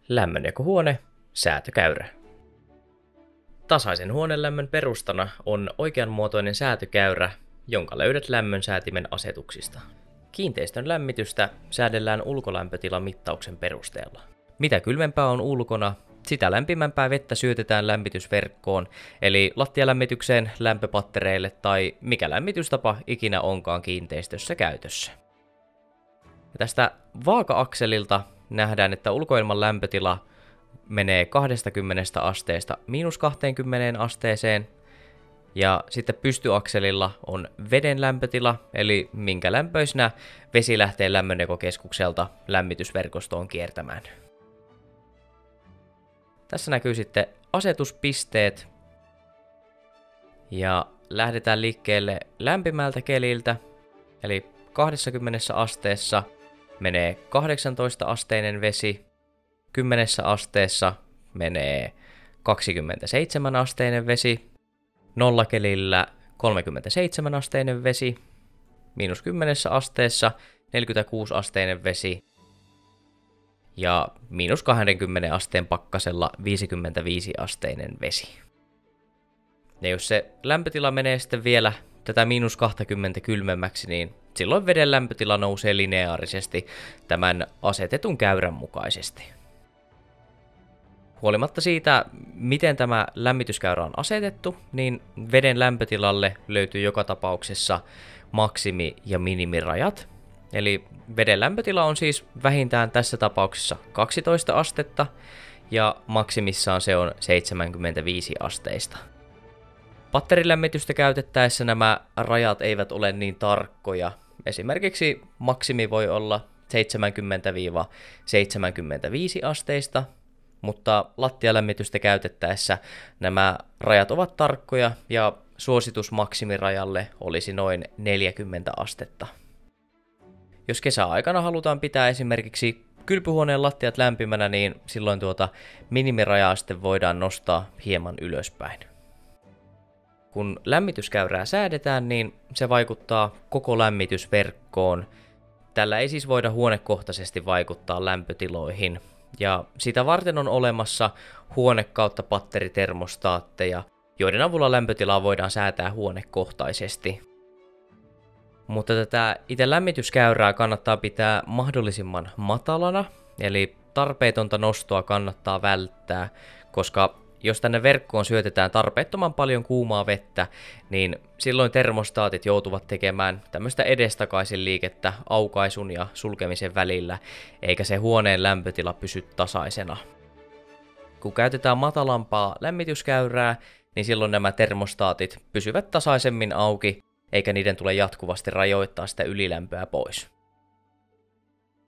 Lämmönjakohuone, säätökäyrä. Tasaisen huonelämmön perustana on oikeanmuotoinen säätökäyrä, jonka löydät lämmönsäätimen asetuksista. Kiinteistön lämmitystä säädellään ulkolämpötilamittauksen perusteella. Mitä kylmempää on ulkona, sitä lämpimämpää vettä syötetään lämmitysverkkoon, eli lattialämmitykseen, lämpöpattereille tai mikä lämmitystapa ikinä onkaan kiinteistössä käytössä. Ja tästä vaaka-akselilta nähdään, että ulkoilman lämpötila menee 20 asteesta -20 asteeseen, ja sitten pystyakselilla on veden lämpötila, eli minkä lämpöisenä vesi lähtee lämmönjakokeskukselta lämmitysverkostoon kiertämään. Tässä näkyy sitten asetuspisteet, ja lähdetään liikkeelle lämpimältä keliltä, eli 20 asteessa menee 18-asteinen vesi, 10 asteessa menee 27-asteinen vesi, nollakelillä 37-asteinen vesi, -10 asteessa 46-asteinen vesi ja -20 asteen pakkasella 55-asteinen vesi. Ja jos se lämpötila menee sitten vielä tätä -20 kylmemmäksi, niin silloin veden lämpötila nousee lineaarisesti tämän asetetun käyrän mukaisesti. Huolimatta siitä, miten tämä lämmityskäyrä on asetettu, niin veden lämpötilalle löytyy joka tapauksessa maksimi- ja minimirajat. Eli veden lämpötila on siis vähintään tässä tapauksessa 12 astetta ja maksimissaan se on 75 asteista. Patterilämmitystä käytettäessä nämä rajat eivät ole niin tarkkoja. Esimerkiksi maksimi voi olla 70-75 asteista, mutta lattialämmitystä käytettäessä nämä rajat ovat tarkkoja ja suositus maksimirajalle olisi noin 40 astetta. Jos kesäaikana halutaan pitää esimerkiksi kylpyhuoneen lattiat lämpimänä, niin silloin tuota minimirajaa sitten voidaan nostaa hieman ylöspäin. Kun lämmityskäyrää säädetään, niin se vaikuttaa koko lämmitysverkkoon. Tällä ei siis voida huonekohtaisesti vaikuttaa lämpötiloihin. Ja sitä varten on olemassa huone- kautta patteritermostaatteja, joiden avulla lämpötilaa voidaan säätää huonekohtaisesti. Mutta tätä itse lämmityskäyrää kannattaa pitää mahdollisimman matalana, eli tarpeetonta nostoa kannattaa välttää, koska jos tänne verkkoon syötetään tarpeettoman paljon kuumaa vettä, niin silloin termostaatit joutuvat tekemään tämmöistä edestakaisin liikettä aukaisun ja sulkemisen välillä, eikä se huoneen lämpötila pysy tasaisena. Kun käytetään matalampaa lämmityskäyrää, niin silloin nämä termostaatit pysyvät tasaisemmin auki, eikä niiden tule jatkuvasti rajoittaa sitä ylilämpöä pois.